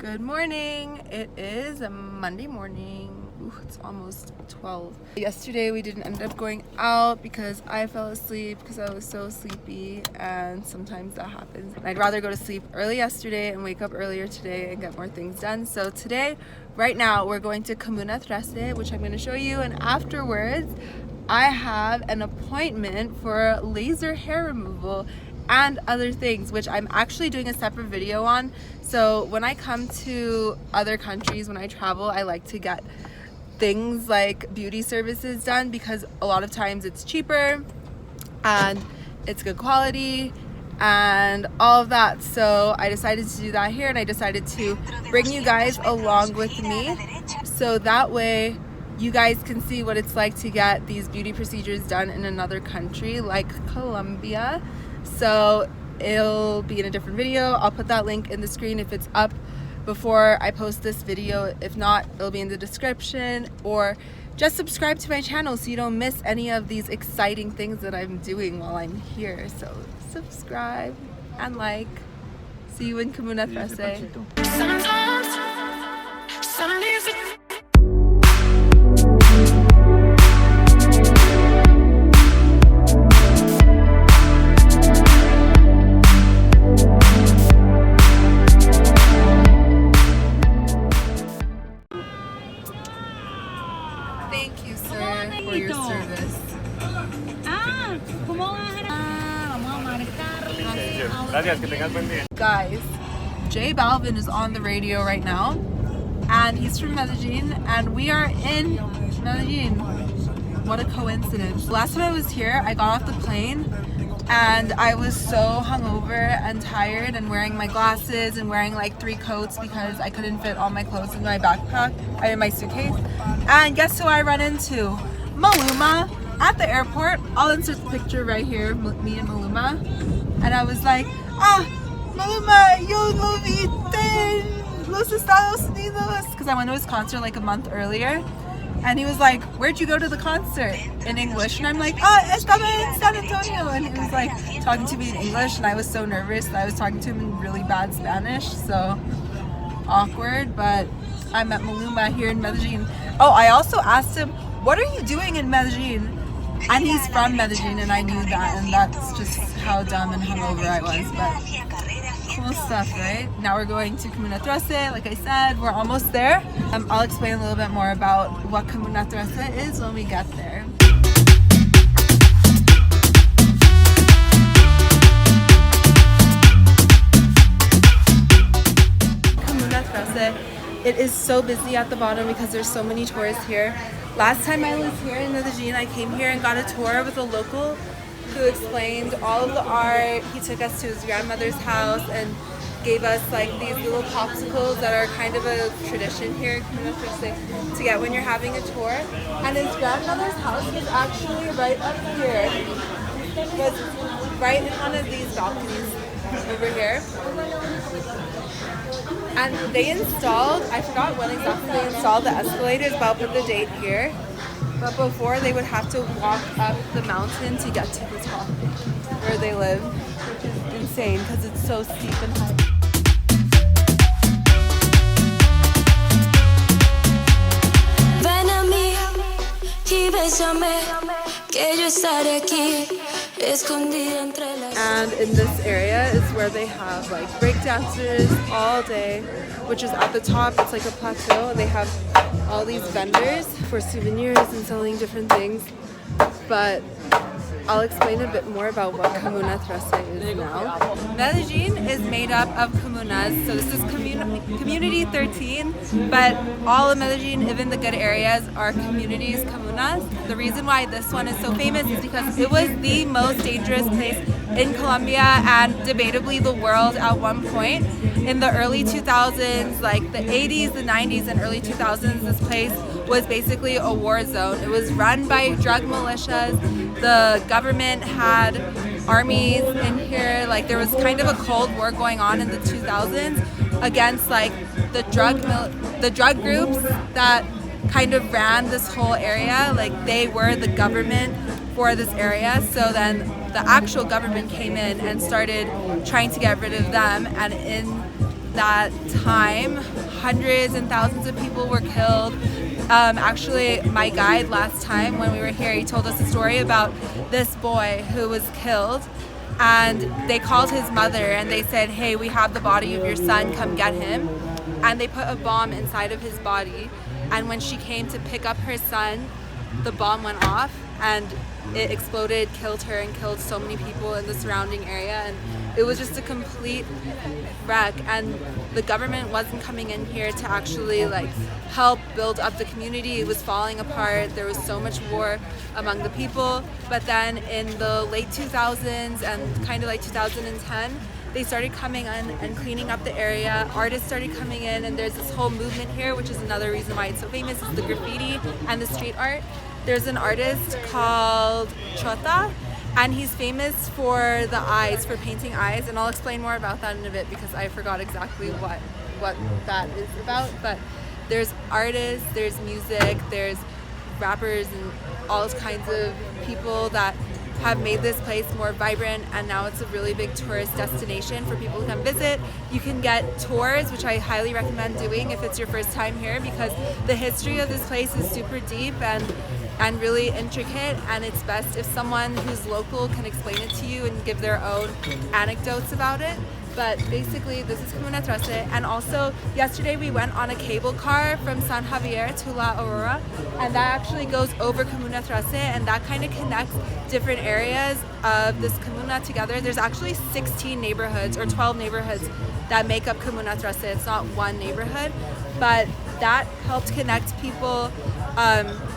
Good morning. It is a Monday morning. Ooh, it's almost 12. Yesterday we didn't end up going out because I fell asleep because I was so sleepy, and sometimes that happens. I'd rather go to sleep early yesterday and wake up earlier today and get more things done. So today, right now, we're going to Comuna 13, which I'm going to show you, and afterwards I have an appointment for laser hair removal and other things, which I'm actually doing a separate video on. So when I come to other countries, when I travel, I like to get things like beauty services done because a lot of times it's cheaper and it's good quality and all of that. So I decided to do that here, and I decided to bring you guys along with me so that way you guys can see what it's like to get these beauty procedures done in another country like Colombia. So it'll be in a different video. I'll put that link in the screen if it's up before I post this video. If not, it'll be in the description, or just subscribe to my channel so you don't miss any of these exciting things that I'm doing while I'm here. So subscribe and like. See you in Comuna 13. Thank you, sir, for your service. Guys, J Balvin is on the radio right now, and he's from Medellin, and we are in Medellin. What a coincidence. Last time I was here, I got off the plane and I was so hungover and tired and wearing my glasses and wearing like 3 coats because I couldn't fit all my clothes in my backpack, in my suitcase. And guess who I run into? Maluma at the airport. I'll insert the picture right here, me and Maluma. And I was like, Maluma, yo no viste los Estados Unidos, because I went to his concert like a month earlier. And he was like, where'd you go to the concert? In English. And I'm like, estaba en San Antonio. And he was like talking to me in English, and I was so nervous that I was talking to him in really bad Spanish. So awkward, but I met Maluma here in Medellin. Oh, I also asked him, what are you doing in Medellin? And he's from Medellin, and I knew that, and that's just how dumb and hungover I was. But cool stuff, right? Now we're going to Comuna 13. Like I said, we're almost there. I'll explain a little bit more about what Comuna 13 is when we get there. Comuna 13. It is so busy at the bottom because there's so many tourists here. Last time I was here in Medellin, I came here and got a tour with a local who explained all of the art. He took us to his grandmother's house and gave us like these little popsicles that are kind of a tradition here in Comuna 13 to get when you're having a tour. And his grandmother's house was actually right up here. It was right in one of these balconies over here. And they installed, I forgot when exactly they installed the escalators, but I'll put the date here. But before, they would have to walk up the mountain to get to the top where they live, which is insane because it's so steep and high. And in this area is where they have like break dancers all day, which is at the top. It's like a plateau, and they have all these vendors for souvenirs and selling different things. But I'll explain a bit more about what Comuna 13 is now. Medellin is made up of comunas, so this is Community 13, but all of Medellin, even the good areas, are communities, comunas. The reason why this one is so famous is because it was the most dangerous place in Colombia and debatably the world at one point. In the early 2000s, like the 80s, the 90s, and early 2000s, this place was basically a war zone. It was run by drug militias. The government had armies in here. Like there was kind of a cold war going on in the 2000s against like the drug groups that kind of ran this whole area. Like they were the government for this area. So then the actual government came in and started trying to get rid of them. And in that time, hundreds and thousands of people were killed. Actually, my guide last time when we were here, he told us a story about this boy who was killed, and they called his mother and they said, hey, we have the body of your son, come get him. And they put a bomb inside of his body, and when she came to pick up her son, the bomb went off and it exploded, killed her, and killed so many people in the surrounding area. And it was just a complete wreck, and the government wasn't coming in here to actually like help build up the community. It was falling apart. There was so much war among the people. But then in the late 2000s and kind of like 2010, they started coming in and cleaning up the area. Artists started coming in, and there's this whole movement here, which is another reason why it's so famous, is the graffiti and the street art. There's an artist called Chota, and he's famous for the eyes, for painting eyes, and I'll explain more about that in a bit because I forgot exactly what that is about. But there's artists, there's music, there's rappers, and all kinds of people that have made this place more vibrant, and now it's a really big tourist destination for people to come visit. You can get tours, which I highly recommend doing if it's your first time here, because the history of this place is super deep and really intricate, and it's best if someone who's local can explain it to you and give their own anecdotes about it. But basically, this is Comuna Travel. And also, yesterday we went on a cable car from San Javier to La Aurora, and that actually goes over Comuna Travel, and that kind of connects different areas of this Comuna together. There's actually 16 neighborhoods or 12 neighborhoods that make up Comuna Travel. It's not one neighborhood, but that helped connect people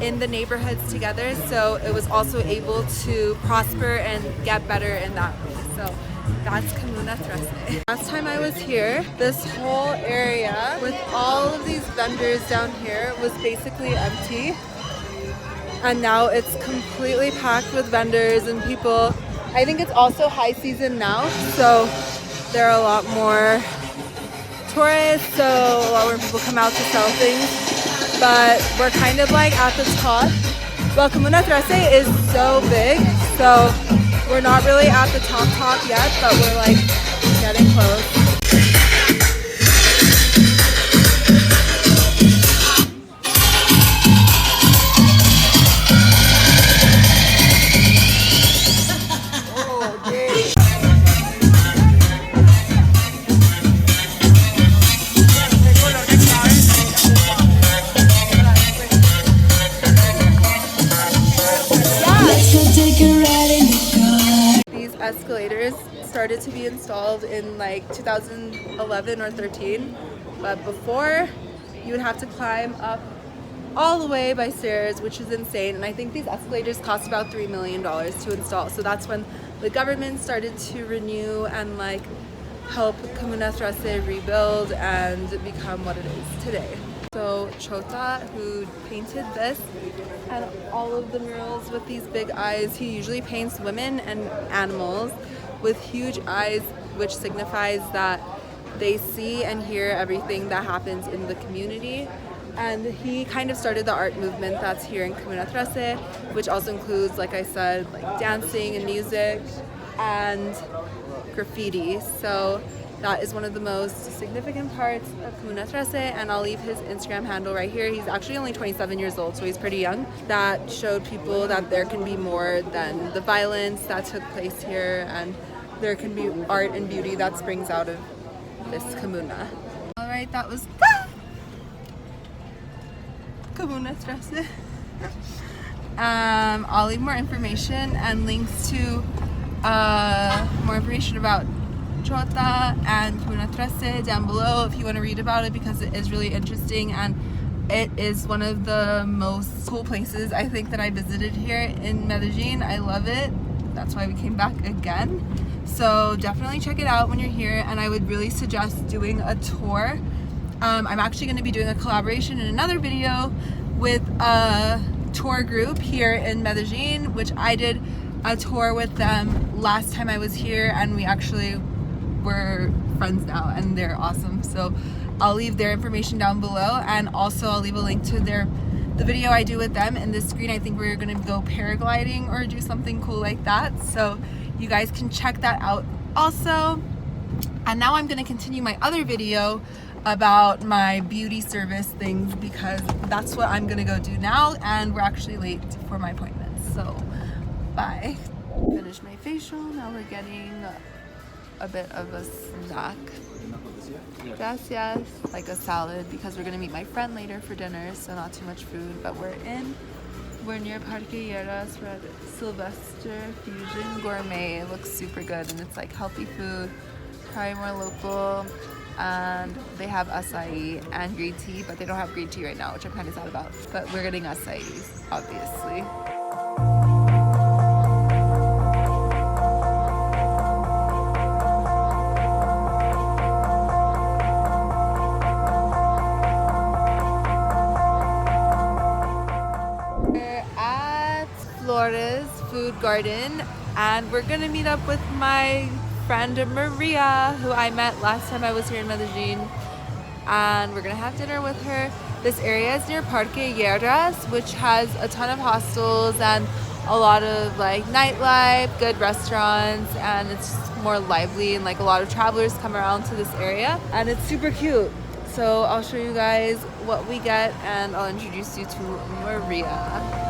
in the neighborhoods together, so it was also able to prosper and get better in that way. So that's Comuna Travel. Last time I was here, this whole area with all of these vendors down here was basically empty, and now it's completely packed with vendors and people. I think it's also high season now, so there are a lot more tourists, so a lot more people come out to sell things. But we're kind of like at the top. Well, Comuna Travel is so big, so we're not really at the top yet, but we're like getting close. Escalators started to be installed in like 2011 or 13, but before you would have to climb up all the way by stairs, which is insane. And I think these escalators cost about $3 million to install, so that's when the government started to renew and like help Comuna Travel rebuild and become what it is today. So Chota, who painted this and all of the murals with these big eyes, he usually paints women and animals with huge eyes, which signifies that they see and hear everything that happens in the community. And he kind of started the art movement that's here in Comuna Travel, which also includes, like I said, like dancing and music and graffiti. So that is one of the most significant parts of Comuna Travel, and I'll leave his Instagram handle right here. He's actually only 27 years old, so he's pretty young. That showed people that there can be more than the violence that took place here, and there can be art and beauty that springs out of this Comuna. All right, that was Comuna Travel. I'll leave more information and links to more information about Chota and Comuna Travel down below if you want to read about it, because it is really interesting and it is one of the most cool places I think that I visited here in Medellin. I love it. That's why we came back again. So definitely check it out when you're here, and I would really suggest doing a tour. I'm actually going to be doing a collaboration in another video with a tour group here in Medellin, which I did a tour with them last time I was here, and we actually we're friends now and they're awesome. So I'll leave their information down below, and also I'll leave a link to the video I do with them in this screen. I think we're gonna go paragliding or do something cool like that, so you guys can check that out also. And now I'm gonna continue my other video about my beauty service things because that's what I'm gonna go do now, and we're actually late for my appointment, so bye. Finished my facial, now we're getting a bit of a snack. Gracias. Like a salad because we're gonna meet my friend later for dinner, so not too much food, but we're near Paragliding. We're at Sylvester Fusion Gourmet. It looks super good and it's like healthy food, probably more local, and they have acai and green tea, but they don't have green tea right now, which I'm kind of sad about, but we're getting acai, obviously. Mejores food garden, and we're gonna meet up with my friend Maria, who I met last time I was here in Medellin, and we're gonna have dinner with her. This area is near Paragliding, which has a ton of hostels and a lot of like nightlife, good restaurants, and it's more lively, and like a lot of travelers come around to this area, and it's super cute. So I'll show you guys what we get, and I'll introduce you to Maria.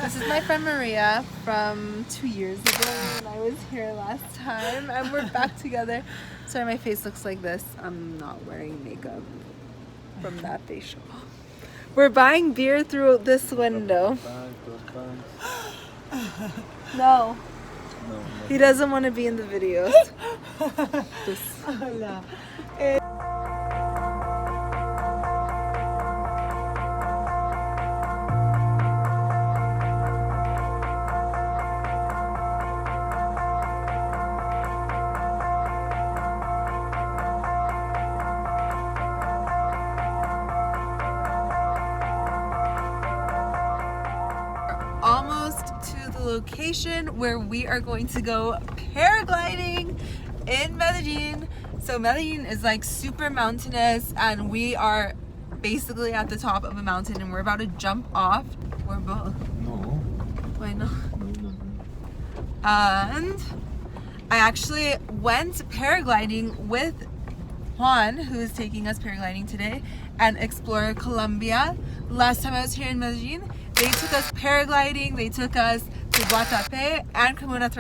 This is my friend Maria from 2 years ago when I was here last time, and we're back together. Sorry, my face looks like this. I'm not wearing makeup from that facial. We're buying beer through this window. No. He doesn't want to be in the videos. Almost to the location where we are going to go paragliding in Medellin. So Medellin is like super mountainous, and we are basically at the top of a mountain, and we're about to jump off. We're both. No. Why not? No. And I actually went paragliding with Juan, who is taking us paragliding today, and Xplore Colombia. Last time I was here in Medellin, they took us paragliding, they took us to Guatapé and Comuna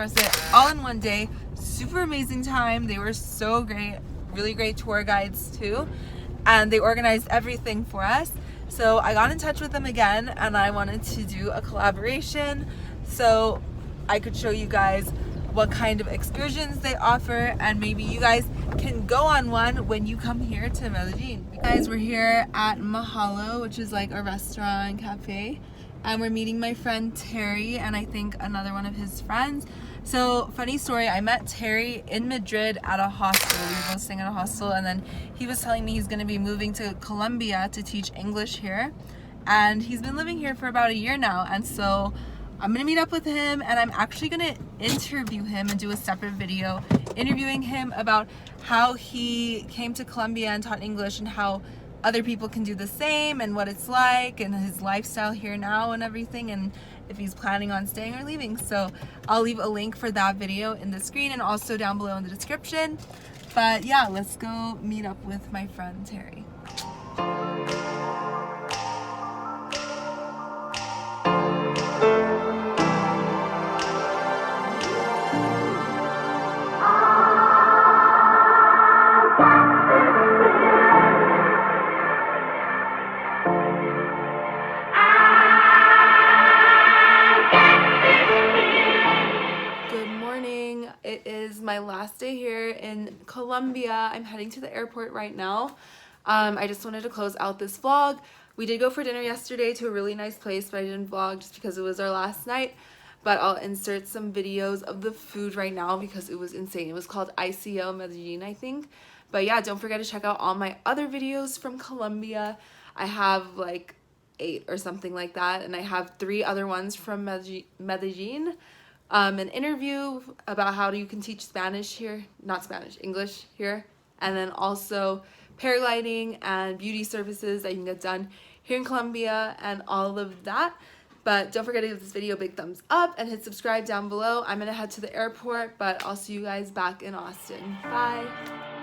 all in one day. Super amazing time. They were so great, really great tour guides too, and they organized everything for us. So I got in touch with them again, and I wanted to do a collaboration so I could show you guys what kind of excursions they offer, and maybe you guys can go on one when you come here to Medellin. Guys, we're here at Mahalo, which is like a restaurant and cafe, and we're meeting my friend Terry and I think another one of his friends. So funny story, I met Terry in Madrid at a hostel. We were both staying at a hostel, and then he was telling me he's going to be moving to Colombia to teach English here, and he's been living here for about a year now, and so I'm gonna meet up with him, and I'm actually gonna interview him and do a separate video interviewing him about how he came to Colombia and taught English, and how other people can do the same, and what it's like, and his lifestyle here now and everything, and if he's planning on staying or leaving. So I'll leave a link for that video in the screen and also down below in the description. But yeah, let's go meet up with my friend Terry. It is my last day here in Colombia. I'm heading to the airport right now. I just wanted to close out this vlog. We did go for dinner yesterday to a really nice place, but I didn't vlog just because it was our last night. But I'll insert some videos of the food right now because it was insane. It was called ICO Medellin, I think. But yeah, don't forget to check out all my other videos from Colombia. I have like 8 or something like that, and I have 3 other ones from Medellin. An interview about how you can teach Spanish here, not Spanish, English here, and then also paragliding and beauty services that you can get done here in Colombia and all of that. But don't forget to give this video a big thumbs up and hit subscribe down below. I'm gonna head to the airport, but I'll see you guys back in Austin. Bye.